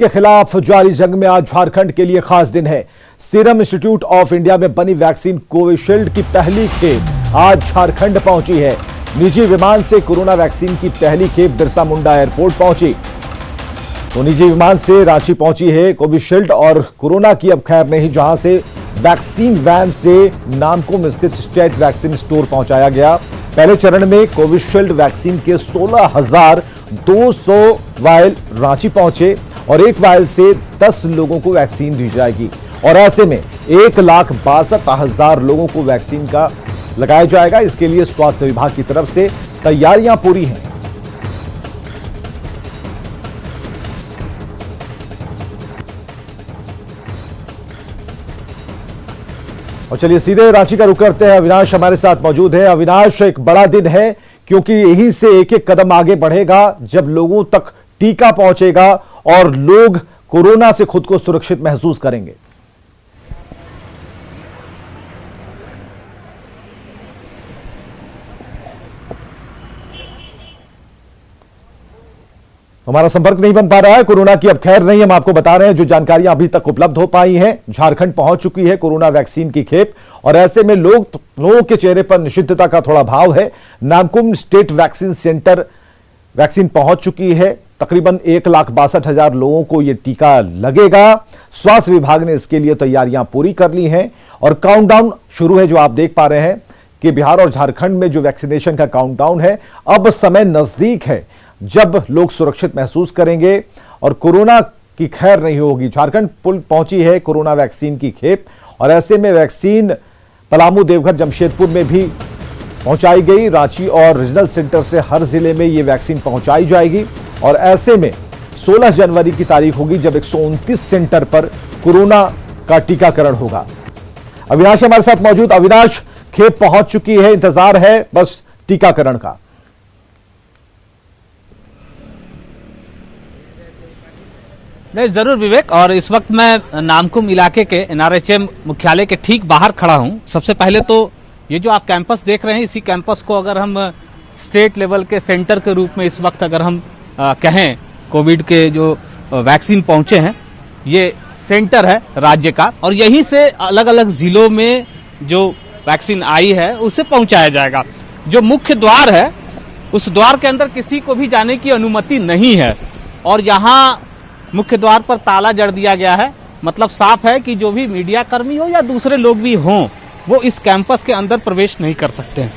के खिलाफ जारी जंग में आज झारखंड के लिए खास दिन है। सीरम इंस्टीट्यूट ऑफ इंडिया में बनी वैक्सीन कोविशील्ड की पहली खेप आज झारखंड पहुंची है। निजी विमान से कोरोना वैक्सीन की पहली खेप बिरसा मुंडा एयरपोर्ट पहुंची। तो निजी विमान से रांची पहुंची है कोविशील्ड और कोरोना की अब खैर नहीं, जहां से वैक्सीन वैन से नामकुम स्थित स्टेट वैक्सीन स्टोर पहुंचाया गया। पहले चरण में कोविशील्ड वैक्सीन के 16,200 वायल रांची पहुंचे और एक वायल से 10 लोगों को वैक्सीन दी जाएगी और ऐसे में 1,62,000 लोगों को वैक्सीन का लगाया जाएगा। इसके लिए स्वास्थ्य विभाग की तरफ से तैयारियां पूरी हैं। और चलिए सीधे रांची का रुख करते हैं। अविनाश हमारे साथ मौजूद है। अविनाश, एक बड़ा दिन है क्योंकि यहीं से एक एक कदम आगे बढ़ेगा जब लोगों तक टीका पहुंचेगा और लोग कोरोना से खुद को सुरक्षित महसूस करेंगे। हमारा संपर्क नहीं बन पा रहा है। कोरोना की अब खैर नहीं, हम आपको बता रहे हैं जो जानकारियां अभी तक उपलब्ध हो पाई हैं। झारखंड पहुंच चुकी है कोरोना वैक्सीन की खेप और ऐसे में लोगों के चेहरे पर निश्चितता का थोड़ा भाव है। Namkum state vaccine centre vaccine पहुंच चुकी है। तकरीबन 1,62,000 लोगों को यह टीका लगेगा। स्वास्थ्य विभाग ने इसके लिए तैयारियां पूरी कर ली हैं और काउंटडाउन शुरू है। जो आप देख पा रहे हैं कि बिहार और झारखंड में जो वैक्सीनेशन का काउंटडाउन है, अब समय नजदीक है जब लोग सुरक्षित महसूस करेंगे और कोरोना की खैर नहीं होगी। झारखंड पहुंची है कोरोना वैक्सीन की खेप और ऐसे में वैक्सीन पलामू, देवघर, जमशेदपुर में भी पहुंचाई गई। रांची और रीजनल सेंटर से हर जिले में यह वैक्सीन पहुंचाई जाएगी और ऐसे में 16 जनवरी की तारीख होगी जब 129 सेंटर पर कोरोना का टीकाकरण होगा। अविनाश हमारे साथ मौजूद। अविनाश, खेप पहुंच चुकी है, इंतजार है बस टीकाकरण का। नहीं, जरूर विवेक। और इस वक्त मैं नामकुम इलाके के NRHM मुख्यालय के ठीक बाहर खड़ा हूं। सबसे पहले तो ये जो आप कैंपस देख रहे हैं, इसी कैंपस को अगर हम स्टेट लेवल के सेंटर के रूप में इस वक्त अगर हम कहें, कोविड के जो वैक्सीन पहुंचे हैं, ये सेंटर है राज्य का और यहीं से अलग अलग जिलों में जो वैक्सीन आई है उसे पहुंचाया जाएगा। जो मुख्य द्वार है उस द्वार के अंदर किसी को भी जाने की अनुमति नहीं है और यहाँ मुख्य द्वार पर ताला जड़ दिया गया है। मतलब साफ है कि जो भी मीडिया कर्मी हो या दूसरे लोग भी हों, वो इस कैंपस के अंदर प्रवेश नहीं कर सकते हैं।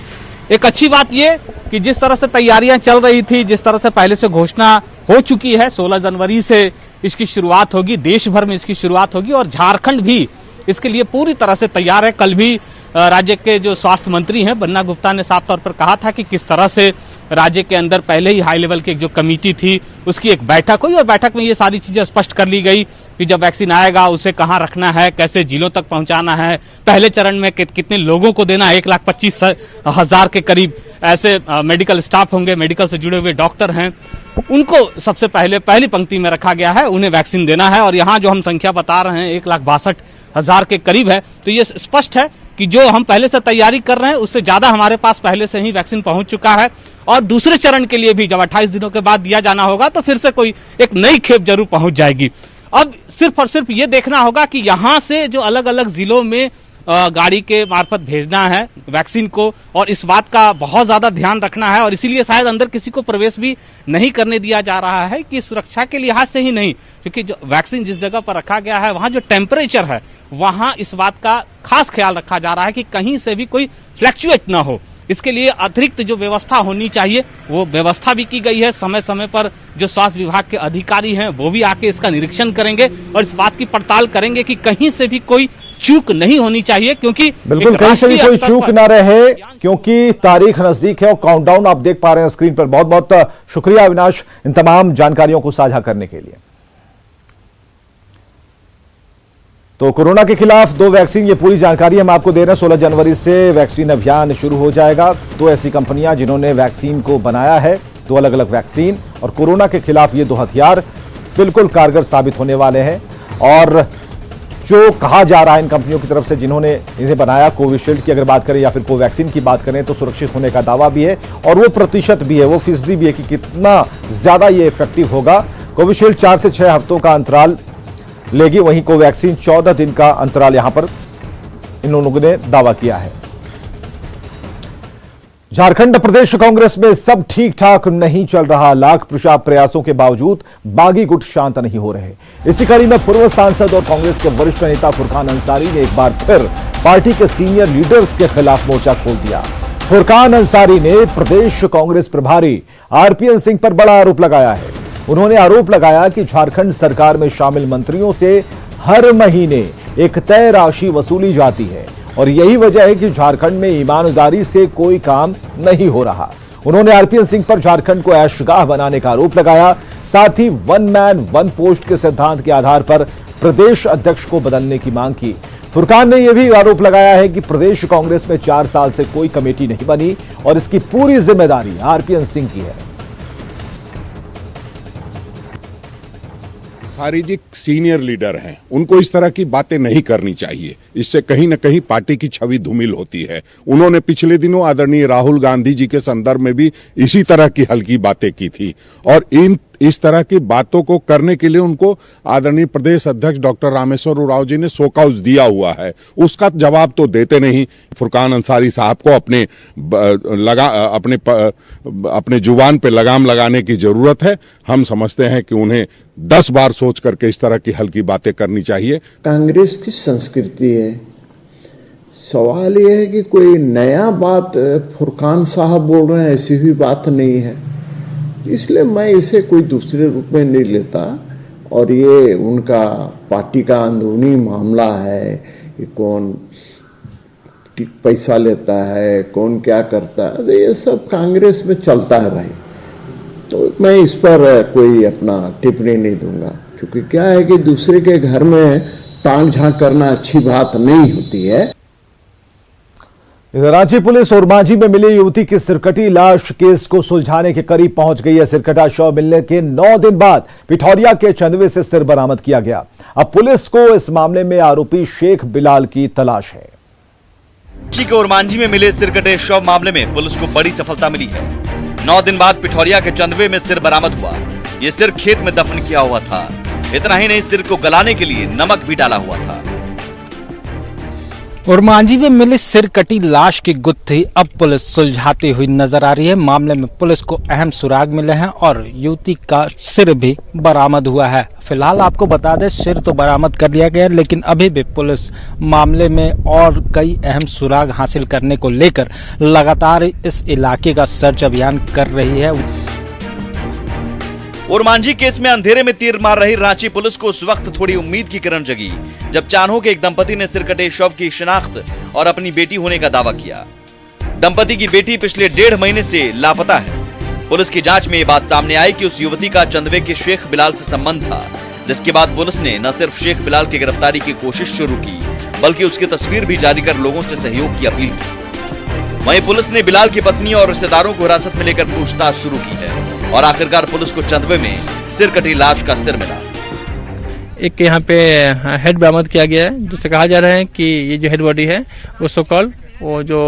एक अच्छी बात ये कि जिस तरह से तैयारियां चल रही थी, जिस तरह से पहले से घोषणा हो चुकी है, 16 जनवरी से इसकी शुरुआत होगी, देश भर में इसकी शुरुआत होगी और झारखंड भी इसके लिए पूरी तरह से तैयार है। कल भी राज्य के जो स्वास्थ्य मंत्री हैं बन्ना गुप्ता ने साफ तौर पर कहा था कि किस तरह से राज्य के अंदर पहले ही हाई लेवल की एक जो कमेटी थी उसकी एक बैठक हुई और बैठक में ये सारी चीजें स्पष्ट कर ली गई कि जब वैक्सीन आएगा उसे कहां रखना है, कैसे जिलों तक पहुंचाना है, पहले चरण में कितने लोगों को देना है। 1,25,000 के करीब ऐसे मेडिकल स्टाफ होंगे, मेडिकल से जुड़े हुए डॉक्टर हैं, उनको सबसे पहले पहली पंक्ति में रखा गया है, उन्हें वैक्सीन देना है। और यहाँ जो हम संख्या बता रहे हैं 1,62,000 के करीब है, तो ये स्पष्ट है कि जो हम पहले से तैयारी कर रहे हैं उससे ज्यादा हमारे पास पहले से ही वैक्सीन पहुंच चुका है। और दूसरे चरण के लिए भी जब 28 दिनों के बाद दिया जाना होगा तो फिर से कोई एक नई खेप जरूर पहुंच जाएगी। अब सिर्फ और सिर्फ ये देखना होगा कि यहां से जो अलग अलग जिलों में गाड़ी के मार्फत भेजना है वैक्सीन को, और इस बात का बहुत ज्यादा ध्यान रखना है और इसीलिए शायद अंदर किसी को प्रवेश भी नहीं करने दिया जा रहा है कि सुरक्षा के लिहाज से ही नहीं, क्योंकि जो वैक्सीन जिस जगह पर रखा गया है वहां जो टेम्परेचर है वहां इस बात का खास ख्याल रखा जा रहा है कि कहीं से भी कोई फ्लैक्चुएट ना हो। इसके लिए अतिरिक्त जो व्यवस्था होनी चाहिए वो व्यवस्था भी की गई है। समय समय पर जो स्वास्थ्य विभाग के अधिकारी हैं वो भी आके इसका निरीक्षण करेंगे और इस बात की पड़ताल करेंगे कि कहीं से भी कोई चूक नहीं होनी चाहिए, क्योंकि बिल्कुल कहीं से भी कोई चूक ना रहे, क्योंकि तारीख नजदीक है और काउंटडाउन आप देख पा रहे हैं स्क्रीन पर। बहुत बहुत शुक्रिया अविनाश इन तमाम जानकारियों को साझा करने के लिए। तो कोरोना के खिलाफ 2 वैक्सीन, ये पूरी जानकारी हम आपको दे रहे हैं। 16 जनवरी से वैक्सीन अभियान शुरू हो जाएगा। 2 ऐसी कंपनियां जिन्होंने वैक्सीन को बनाया है, 2 अलग अलग वैक्सीन, और कोरोना के खिलाफ ये 2 हथियार बिल्कुल कारगर साबित होने वाले हैं। और जो कहा जा रहा है इन कंपनियों की तरफ से जिन्होंने इन्हें बनाया, कोविशील्ड की अगर बात करें या फिर कोवैक्सीन की बात करें, तो सुरक्षित होने का दावा भी है और वो प्रतिशत भी है, वो फीसदी भी है कि कितना ज्यादा ये इफेक्टिव होगा। कोविशील्ड 4 से 6 हफ्तों का अंतराल लेगी, वहीं कोवैक्सीन 14 दिन का अंतराल यहां पर इन लोगों ने दावा किया है। झारखंड प्रदेश कांग्रेस में सब ठीक ठाक नहीं चल रहा। लाख प्रयासों के बावजूद बागी गुट शांत नहीं हो रहे। इसी कड़ी में पूर्व सांसद और कांग्रेस के वरिष्ठ नेता फुरकान अंसारी ने एक बार फिर पार्टी के सीनियर लीडर्स के खिलाफ मोर्चा खोल दिया। फुरकान अंसारी ने प्रदेश कांग्रेस प्रभारी आरपीएन सिंह पर बड़ा आरोप लगाया है। उन्होंने आरोप लगाया कि झारखंड सरकार में शामिल मंत्रियों से हर महीने एक तय राशि वसूली जाती है और यही वजह है कि झारखंड में ईमानदारी से कोई काम नहीं हो रहा। उन्होंने आरपीएन सिंह पर झारखंड को ऐशगाह बनाने का आरोप लगाया। साथ ही वन मैन वन पोस्ट के सिद्धांत के आधार पर प्रदेश अध्यक्ष को बदलने की मांग की। फुरकान ने यह भी आरोप लगाया है कि प्रदेश कांग्रेस में 4 साल से कोई कमेटी नहीं बनी और इसकी पूरी जिम्मेदारी आरपीएन सिंह की है। अंसारी जी सीनियर लीडर हैं, उनको इस तरह की बातें नहीं करनी चाहिए। इससे कहीं न कहीं पार्टी की छवि धूमिल होती है। उन्होंने पिछले दिनों आदरणीय राहुल गांधी जी के संदर्भ में भी इसी तरह की हल्की बातें की थी और इस तरह की बातों को करने के लिए उनको आदरणीय प्रदेश अध्यक्ष डॉक्टर रामेश्वर उरांव जी ने शोकॉज दिया हुआ है। उसका जवाब तो देते नहीं। फुरकान अंसारी साहब को अपने जुबान पे लगाम लगाने की जरूरत है। हम समझते हैं कि उन्हें 10 बार सोच करके इस तरह की हल्की बातें करनी चाहिए। कांग्रेस की संस्कृति है। सवाल यह है कि कोई नया बात फुरकान साहब बोल रहे हैं, ऐसी भी बात नहीं है, इसलिए मैं इसे कोई दूसरे रूप में नहीं लेता। और ये उनका पार्टी का अंदरूनी मामला है कि कौन पैसा लेता है, कौन क्या करता है, तो ये सब कांग्रेस में चलता है भाई। तो मैं इस पर कोई अपना टिप्पणी नहीं दूंगा, क्योंकि क्या है कि दूसरे के घर में ताक झांक करना अच्छी बात नहीं होती है। इधर रांची पुलिस ओरमांझी में मिली युवती की सिरकटी लाश केस को सुलझाने के करीब पहुंच गई है। सिरकटा शव मिलने के 9 दिन बाद पिठौरिया के चंदवे से सिर बरामद किया गया। अब पुलिस को इस मामले में आरोपी शेख बिलाल की तलाश है। रांची के ओरमांझी में मिले सिरकटे शव मामले में पुलिस को बड़ी सफलता मिली है। 9 दिन बाद पिठौरिया के चंदवे में सिर बरामद हुआ। ये सिर खेत में दफन किया हुआ था। इतना ही नहीं, सिर को गलाने के लिए नमक भी डाला हुआ था। ओरमांझी में मिली सिर कटी लाश की गुत्थी अब पुलिस सुलझाती हुई नजर आ रही है। मामले में पुलिस को अहम सुराग मिले हैं और युवती का सिर भी बरामद हुआ है। फिलहाल आपको बता दें, सिर तो बरामद कर लिया गया, लेकिन अभी भी पुलिस मामले में और कई अहम सुराग हासिल करने को लेकर लगातार इस इलाके का सर्च अभियान कर रही है। ओरमांझी केस में अंधेरे में तीर मार रही रांची पुलिस को उस वक्त थोड़ी उम्मीद की किरण जगी जब चान्हो के एक दंपति ने सिरकटे शव की शिनाख्त और अपनी बेटी होने का दावा किया। दंपति की बेटी पिछले 1.5 महीने से लापता है। पुलिस की जांच में ये बात सामने आई कि उस युवती का चंदवे के शेख बिलाल से संबंध था, जिसके बाद पुलिस ने न सिर्फ शेख बिलाल की गिरफ्तारी की कोशिश शुरू की, बल्कि उसकी तस्वीर भी जारी कर लोगों से सहयोग की अपील की। वहीं पुलिस ने बिलाल की पत्नी और रिश्तेदारों को हिरासत में लेकर पूछताछ शुरू की है और आखिरकार पुलिस को चंदवे में सिर कटी लाश का सिर मिला। एक यहाँ पे हेड बरामद किया गया है, जिससे कहा जा रहा है कि ये जो हेड बॉडी है वो सो कॉल वो जो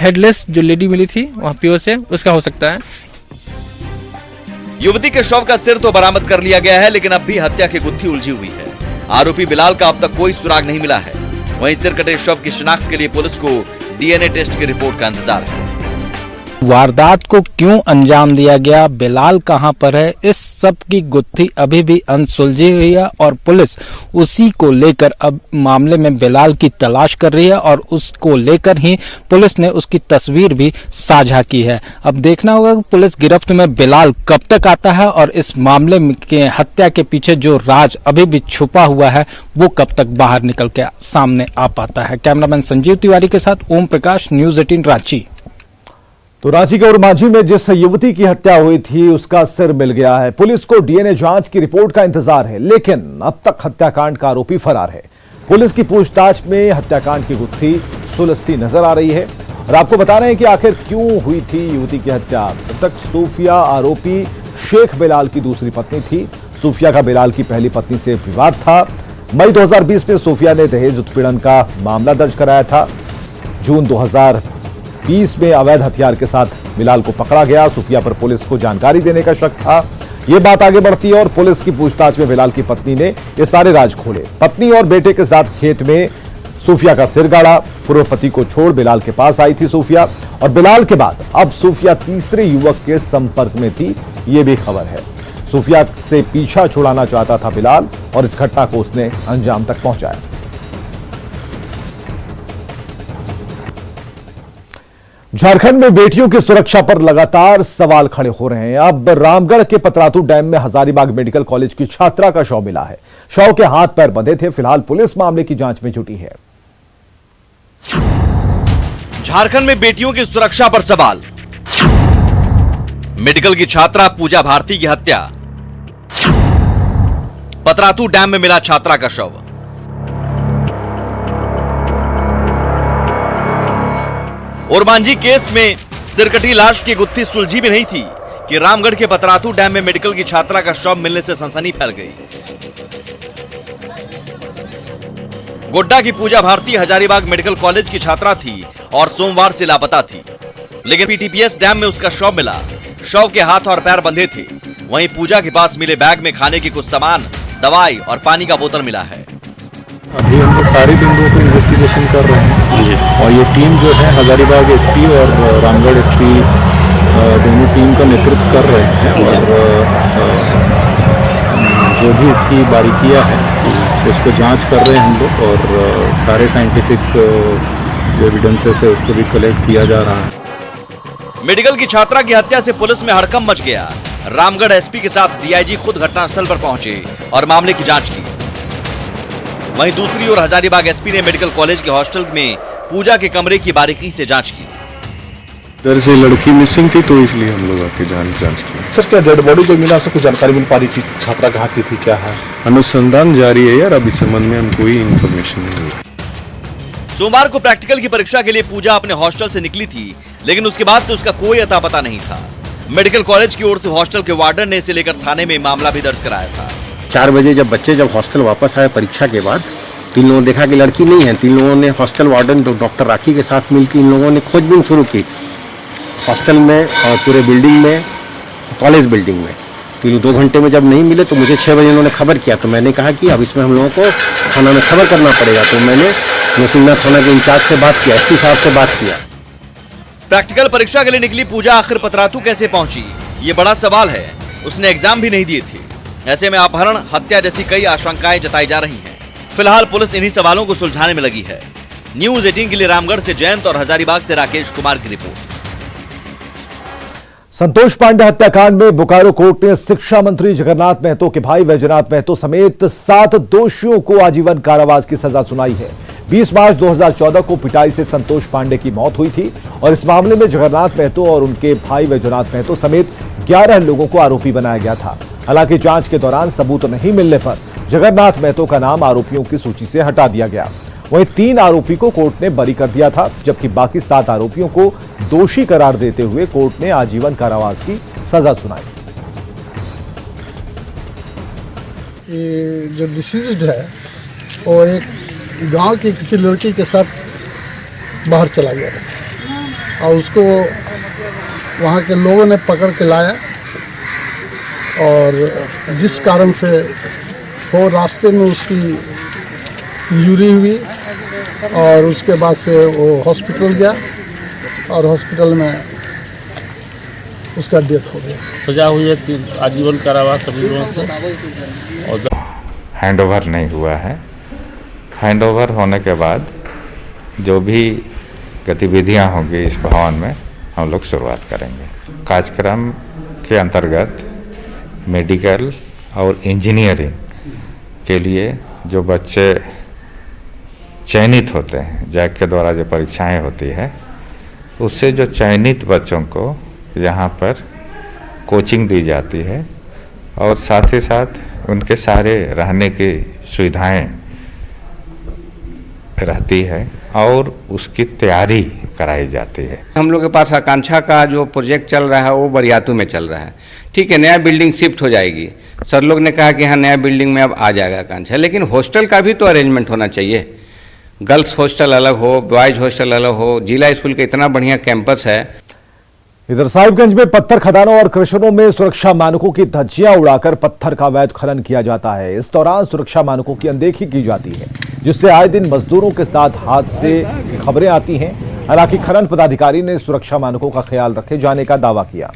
हेडलेस जो लेडी मिली थी वहाँ पीओ से, उसका हो सकता है। युवती के शव का सिर तो बरामद कर लिया गया है, लेकिन अब भी हत्या की गुत्थी उलझी हुई है। आरोपी बिलाल का अब तक कोई सुराग नहीं मिला है। वहीं सिर कटे शव की शिनाख्त के लिए पुलिस को डीएनए टेस्ट की रिपोर्ट का इंतजार है। वारदात को क्यों अंजाम दिया गया, बिलाल कहां पर है, इस सब की गुत्थी अभी भी अनसुलझी हुई है और पुलिस उसी को लेकर अब मामले में बिलाल की तलाश कर रही है और उसको लेकर ही पुलिस ने उसकी तस्वीर भी साझा की है। अब देखना होगा कि पुलिस गिरफ्त में बिलाल कब तक आता है और इस मामले के हत्या के पीछे जो राज अभी भी छुपा हुआ है वो कब तक बाहर निकल के सामने आ पाता है। कैमरामैन संजीव तिवारी के साथ ओम प्रकाश, न्यूज़ 18 रांची। तो रांची के ओरमांझी में जिस युवती की हत्या हुई थी उसका सिर मिल गया है। पुलिस को डीएनए जांच की रिपोर्ट का इंतजार है, लेकिन अब तक हत्याकांड का आरोपी फरार है। पुलिस की पूछताछ में हत्याकांड की गुत्थी सुलझती नजर आ रही है और आपको बता रहे हैं कि आखिर क्यों हुई थी युवती की हत्या। अब तक सूफिया आरोपी शेख बिलाल की दूसरी पत्नी थी। सूफिया का बिलाल की पहली पत्नी से विवाद था। मई 2020 में सूफिया ने दहेज उत्पीड़न का मामला दर्ज कराया था। जून 2020 में अवैध हथियार के साथ बिलाल को पकड़ा गया। सूफिया पर पुलिस को जानकारी देने का शक था। ये बात आगे बढ़ती है और पुलिस की पूछताछ में बिलाल की पत्नी ने ये सारे राज खोले। पत्नी और बेटे के साथ खेत में सूफिया का सिर गाड़ा। पूर्व पति को छोड़ बिलाल के पास आई थी सूफिया, और बिलाल के बाद अब सूफिया तीसरे युवक के संपर्क में थी, ये भी खबर है। सूफिया से पीछा छुड़ाना चाहता था बिलाल और इस घटना को उसने अंजाम तक पहुंचाया। झारखंड में बेटियों की सुरक्षा पर लगातार सवाल खड़े हो रहे हैं। अब रामगढ़ के पतरातू डैम में हजारीबाग मेडिकल कॉलेज की छात्रा का शव मिला है। शव के हाथ पैर बंधे थे। फिलहाल पुलिस मामले की जांच में जुटी है। झारखंड में बेटियों की सुरक्षा पर सवाल। मेडिकल की छात्रा पूजा भारती की हत्या। पतरातू डैम में मिला छात्रा का शव। ओरमांझी केस में सिरकटी लाश की गुत्थी सुलझी भी नहीं थी कि रामगढ़ के पतरातू डैम में मेडिकल की छात्रा का शव मिलने से सनसनी फैल गई। गोड्डा की पूजा भारती हजारीबाग मेडिकल कॉलेज की छात्रा थी और सोमवार से लापता थी, लेकिन पीटीपीएस डैम में उसका शव मिला। शव के हाथ और पैर बंधे थे। वहीं पूजा के पास मिले बैग में खाने की कुछ सामान, दवाई और पानी का बोतल मिला है। अभी हम लोग सारे बिंदुओं को इन्वेस्टिगेशन कर रहे हैं और ये टीम जो है हजारीबाग एसपी और रामगढ़ एसपी दोनों टीम का नेतृत्व कर रहे हैं और जो भी इसकी बारीकियां हैं उसको जांच कर रहे हैं हम लोग और सारे साइंटिफिक जो एविडेंसेस है उसको भी कलेक्ट किया जा रहा है। मेडिकल की छात्रा की हत्या से पुलिस में हड़कंप मच गया। रामगढ़ एसपी के साथ डीआईजी खुद घटनास्थल पर पहुंचे और मामले की जांच की। वहीं दूसरी ओर हजारीबाग एसपी ने मेडिकल कॉलेज के हॉस्टल में पूजा के कमरे की बारीकी से जांच की। इधर से लड़की मिसिंग थी तो इसलिए हम लोग आके जांच की। सर क्या डेड बॉडी जो मिला उससे कुछ जानकारी मिल पा रही थी? छात्रा कहाँ की थी, क्या है? अनुसंधान जारी है यार, अभी संबंध में हम कोई इन्फॉर्मेशन नहीं मिली। सोमवार को प्रैक्टिकल की परीक्षा के लिए पूजा अपने हॉस्टल से निकली थी, लेकिन उसके बाद से उसका कोई अता पता नहीं था। मेडिकल कॉलेज की ओर से हॉस्टल के वार्डन ने इसे लेकर थाने में मामला भी दर्ज कराया था। 4 बजे जब हॉस्टल वापस आए परीक्षा के बाद, 3 लोगों ने देखा कि लड़की नहीं है। 3 लोगों ने हॉस्टल वार्डन डॉक्टर राखी के साथ मिलकर इन लोगों ने खोजबीन शुरू की हॉस्टल में और पूरे बिल्डिंग में, कॉलेज बिल्डिंग में। 2 घंटे में जब नहीं मिले तो मुझे 6 बजे उन्होंने खबर किया, तो मैंने कहा कि अब इसमें हम लोगों को थाना में खबर करना पड़ेगा। तो मैंने नरसिंह थाना के इंचार्ज से बात किया, एसपी साहब से बात किया। प्रैक्टिकल परीक्षा के लिए निकली पूजा आखिर पतरातू कैसे पहुंची, ये बड़ा सवाल है। उसने एग्जाम भी नहीं दिए थे। ऐसे में अपहरण, हत्या जैसी कई आशंकाएं जताई जा रही हैं। फिलहाल पुलिस इन्हीं सवालों को सुलझाने में लगी है। न्यूज़ 18 के लिए रामगढ़ से जयंत और हजारीबाग से राकेश कुमार की रिपोर्ट। संतोष पांडे हत्याकांड में बोकारो कोर्ट ने शिक्षा मंत्री जगन्नाथ महतो के भाई वैजनाथ महतो समेत 7 दोषियों को आजीवन कारावास की सजा सुनाई है। 20 मार्च 2014 को पिटाई से संतोष पांडे की मौत हुई थी और इस मामले में जगन्नाथ महतो और उनके भाई वैजनाथ महतो समेत 11 लोगों को आरोपी बनाया गया था। हालांकि जांच के दौरान सबूत नहीं मिलने पर जगन्नाथ महतो का नाम आरोपियों की सूची से हटा दिया गया। वहीं 3 आरोपी को कोर्ट ने बरी कर दिया था, जबकि बाकी 7 आरोपियों को दोषी करार देते हुए कोर्ट ने आजीवन कारावास की सजा सुनाई। ये जो डिसीज्ड है वो एक गांव की किसी लड़की के साथ बाहर चला गया था और उसको वहाँ के लोगों ने पकड़ के लाया और जिस कारण से वो रास्ते में उसकी इंजरी हुई और उसके बाद से वो हॉस्पिटल गया और हॉस्पिटल में उसका डेथ हो गया। सजा हुई है आजीवन कारावास सभी लोगों को। हैंडओवर नहीं हुआ है। हैंडओवर होने के बाद जो भी गतिविधियां होंगी इस भवन में हम लोग शुरुआत करेंगे। कार्यक्रम के अंतर्गत मेडिकल और इंजीनियरिंग के लिए जो बच्चे चयनित होते हैं, जैक के द्वारा जो परीक्षाएं होती है, उससे जो चयनित बच्चों को यहाँ पर कोचिंग दी जाती है और साथ ही साथ उनके सारे रहने की सुविधाएं रहती है और उसकी तैयारी कराई जाती है। हम लोग के पास आकांक्षा का जो प्रोजेक्ट चल रहा है वो बरियातू में चल रहा है। ठीक है, नया बिल्डिंग शिफ्ट हो जाएगी। सर लोग ने कहा कि हाँ नया बिल्डिंग में अब आ जाएगा आकांक्षा, लेकिन हॉस्टल का भी तो अरेंजमेंट होना चाहिए। गर्ल्स हॉस्टल अलग हो, बॉयज हॉस्टल अलग हो। जिला स्कूल का इतना बढ़िया कैंपस है। इधर साहिबगंज में पत्थर खदानों और क्रशरों में सुरक्षा मानकों की धज्जियां उड़ाकर पत्थर का अवैध खनन किया जाता है। इस दौरान सुरक्षा मानकों की अनदेखी की जाती है, जिससे आए दिन मजदूरों के साथ हादसे की खबरें आती हैं। हालांकि खनन पदाधिकारी ने सुरक्षा मानकों का ख्याल रखे जाने का दावा किया।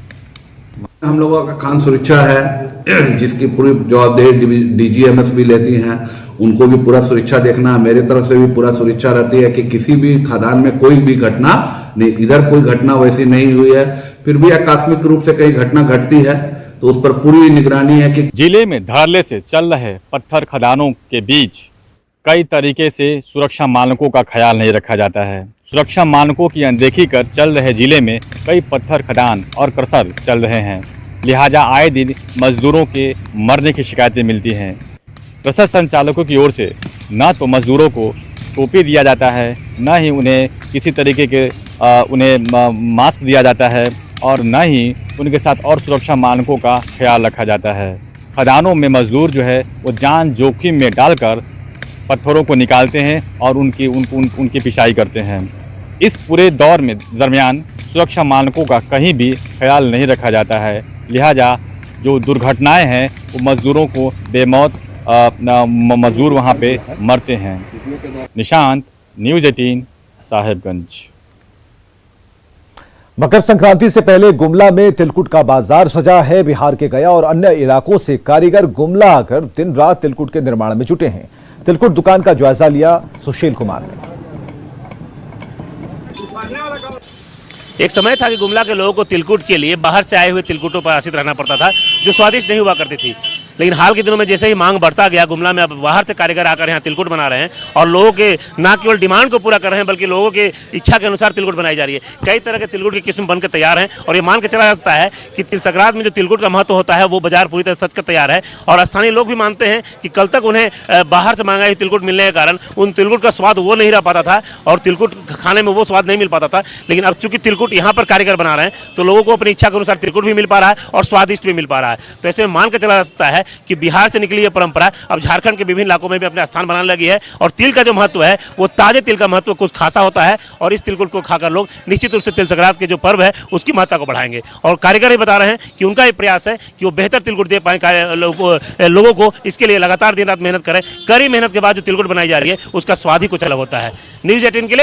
हम लोगों का खान सुरक्षा है, जिसकी पूरी जवाबदेही डीजीएमएस भी लेती हैं। उनको भी पूरा सुरक्षा देखना, मेरे तरफ से भी पूरा सुरक्षा रहती है कि किसी भी खदान में कोई भी घटना नहीं, इधर कोई घटना वैसी नहीं हुई है। फिर भी आकस्मिक रूप से कई घटना घटती है तो उस पर पूरी निगरानी है कि जिले में धड़ल्ले से चल रहे पत्थर खदानों के बीच कई तरीके से सुरक्षा मानकों का ख्याल नहीं रखा जाता है। सुरक्षा मानकों की अनदेखी कर चल रहे जिले में कई पत्थर खदान और क्रशर चल रहे हैं, लिहाजा आए दिन मजदूरों के मरने की शिकायतें मिलती हैं। क्रशर संचालकों की ओर से न तो मजदूरों को टोपी दिया जाता है, न ही उन्हें किसी तरीके के उन्हें मास्क दिया जाता है और न ही उनके साथ और सुरक्षा मानकों का ख्याल रखा जाता है। खदानों में मजदूर जो है वो जान जोखिम में डालकर पत्थरों को निकालते हैं और उनकी पिसाई करते हैं। इस पूरे दौर में दरमियान सुरक्षा मानकों का कहीं भी ख्याल नहीं रखा जाता है, लिहाजा जो दुर्घटनाएं हैं वो मजदूरों को बेमौत मजदूर वहां पे मरते हैं। निशांत, न्यूज़ 18, साहिबगंज। मकर संक्रांति से पहले गुमला में तिलकुट का बाजार सजा है। बिहार के गया और अन्य इलाकों से कारीगर गुमला आकर दिन रात तिलकुट के निर्माण में जुटे हैं। तिलकुट दुकान का जायजा लिया सुशील कुमार ने। एक समय था कि गुमला के लोगों को तिलकुट के लिए बाहर से आए हुए तिलकुटों पर आश्रित रहना पड़ता था, जो स्वादिष्ट नहीं हुआ करती थी। लेकिन हाल के दिनों में जैसे ही मांग बढ़ता गया, गुमला में अब बाहर से कारीगर आकर यहाँ तिलकुट बना रहे हैं और लोगों के न केवल डिमांड को पूरा कर रहे हैं बल्कि लोगों के इच्छा के अनुसार तिलकुट बनाई जा रही है। कई तरह के तिलकुट की किस्म बनकर तैयार हैं और ये मान के चला जा सकता है कि तिल संक्रांत में जो तिलकुट का महत्व होता है वो बाजार पूरी तरह सच कर तैयार है। और स्थानीय लोग भी मानते हैं कि कल तक उन्हें बाहर से मंगाई तिलकुट मिलने के कारण उन तिलकुट का स्वाद वो नहीं रह पाता था और तिलकुट खाने में वो स्वाद नहीं मिल पाता था। लेकिन अब चूंकि तिलकुट यहाँ पर कारीगर बना रहे हैं तो लोगों को अपनी इच्छा के अनुसार तिलकुट भी मिल पा रहा है और स्वादिष्ट भी मिल पा रहा है। तो ऐसे में मान कर चला जा सकता है कि बिहार से निकली ये परंपरा अब झारखंड के विभिन्न इलाकों में भी अपना स्थान बनाने लगी है। और तिल का जो महत्व है वो ताजे तिल का महत्व कुछ खासा होता है और इस तिलकुट को खाकर लोग निश्चित रूप से तिल संक्रांत के जो पर्व है उसकी महत्ता को बढ़ाएंगे। और कारीगर भी बता रहे हैं कि उनका ये प्रयास है कि वो बेहतर तिलकुट दे पाए लोगों को। इसके लिए लगातार दिन रात मेहनत करें। कड़ी मेहनत के बाद जो तिलकुट बनाई जा रही है उसका स्वाद ही कुछ अलग होता है। न्यूज़ 18 के लिए